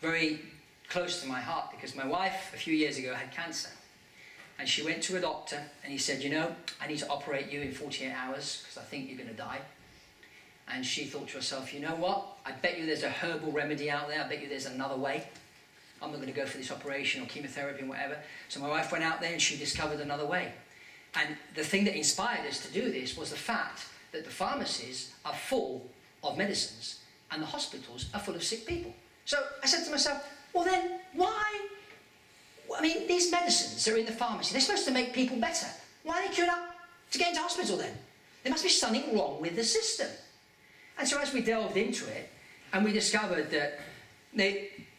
very close to my heart because my wife, a few years ago, had cancer. And she went to a doctor and he said, you know, I need to operate you in 48 hours because I think you're going to die. And she thought to herself, you know what? I bet you there's a herbal remedy out there. I bet you there's another way. I'm not going to go for this operation or chemotherapy or whatever. So my wife went out there and she discovered another way. And the thing that inspired us to do this was the fact that the pharmacies are full of medicines and the hospitals are full of sick people. So I said to myself, well then, why? I mean, these medicines are in the pharmacy. They're supposed to make people better. Why are they queuing up to get into hospital then? There must be something wrong with the system. And so as we delved into it, and we discovered that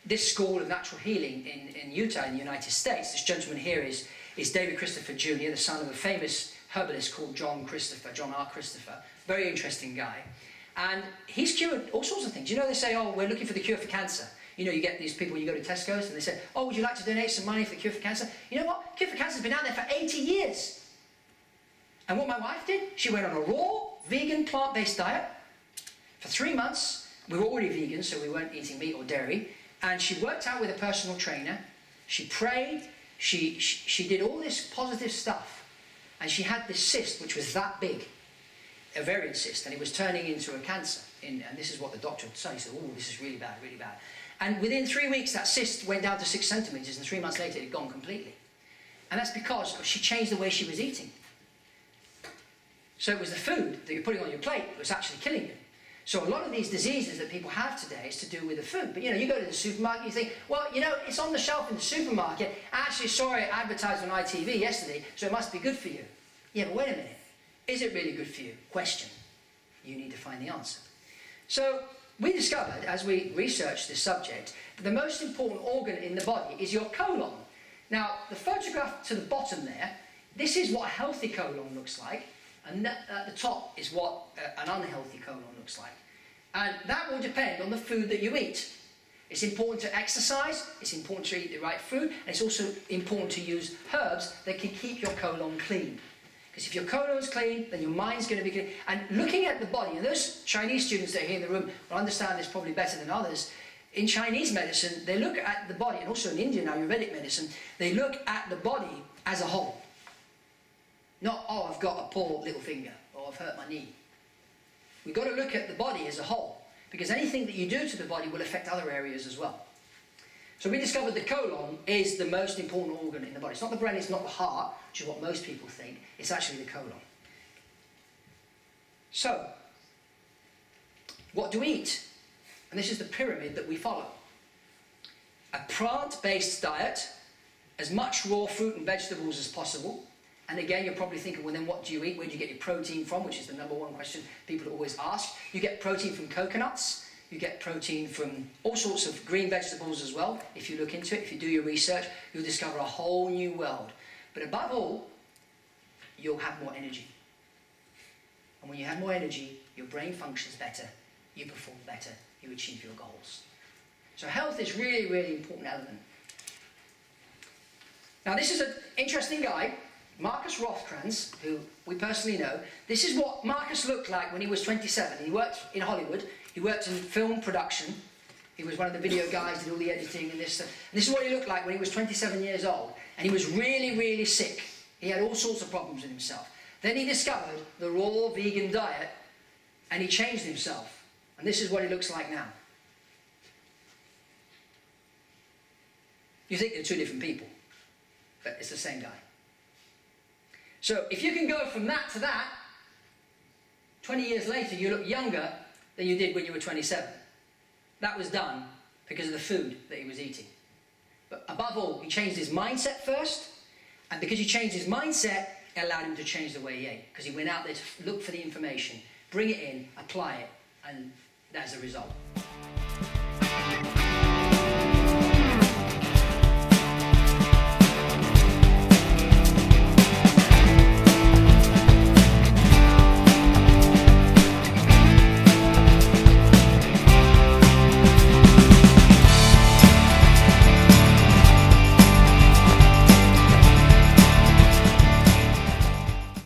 this school of natural healing in Utah, in the United States, this gentleman here is David Christopher Jr., the son of a famous herbalist called John R. Christopher. Very interesting guy. And he's cured all sorts of things. You know, they say, oh, we're looking for the cure for cancer. You know, you get these people, you go to Tesco's and they say, oh, would you like to donate some money for the cure for cancer? You know what? Cure for cancer has been out there for 80 years. And what my wife did, she went on a raw, vegan, plant-based diet for 3 months. We were already vegan, so we weren't eating meat or dairy. And she worked out with a personal trainer. She prayed. She did all this positive stuff. And she had this cyst, which was that big, ovarian cyst, and it was turning into a cancer. And this is what the doctor would say. He said, oh, this is really bad, really bad. And within 3 weeks, that cyst went down to 6 centimeters, and 3 months later, it had gone completely. And that's because she changed the way she was eating. So it was the food that you're putting on your plate that was actually killing you. So a lot of these diseases that people have today is to do with the food. But you know, you go to the supermarket, you think, well, you know, it's on the shelf in the supermarket. I actually saw it advertised on ITV yesterday, so it must be good for you. Yeah, but wait a minute. Is it really good for you? Question. You need to find the answer. So we discovered, as we researched this subject, that the most important organ in the body is your colon. Now, the photograph to the bottom there, this is what a healthy colon looks like, and at the top is what an unhealthy colon looks like. And that will depend on the food that you eat. It's important to exercise, it's important to eat the right food, and it's also important to use herbs that can keep your colon clean. Because if your colon's clean, then your mind's going to be clean. And looking at the body, and those Chinese students that are here in the room will understand this probably better than others. In Chinese medicine, they look at the body, and also in Indian Ayurvedic medicine, they look at the body as a whole. Not, oh, I've got a poor little finger, or I've hurt my knee. We've got to look at the body as a whole, because anything that you do to the body will affect other areas as well. So we discovered the colon is the most important organ in the body. It's not the brain, it's not the heart, which is what most people think. It's actually the colon. So, what do we eat? And this is the pyramid that we follow. A plant-based diet, as much raw fruit and vegetables as possible. And again, you're probably thinking, well then what do you eat? Where do you get your protein from? Which is the number one question people always ask. You get protein from coconuts. You get protein from all sorts of green vegetables as well. If you look into it, if you do your research, you'll discover a whole new world. But above all, you'll have more energy. And when you have more energy, your brain functions better, you perform better, you achieve your goals. So health is really, really important element. Now this is an interesting guy, Marcus Rothkranz, who we personally know. This is what Marcus looked like when he was 27. He worked in Hollywood. He worked in film production. He was one of the video guys, did all the editing and this stuff. And this is what he looked like when he was 27 years old. And he was really, really sick. He had all sorts of problems with himself. Then he discovered the raw vegan diet and he changed himself. And this is what he looks like now. You think they're two different people, but it's the same guy. So if you can go from that to that, 20 years later you look younger than you did when you were 27. That was done because of the food that he was eating. But above all, he changed his mindset first, and because he changed his mindset, it allowed him to change the way he ate. Because he went out there to look for the information, bring it in, apply it, and that's the result.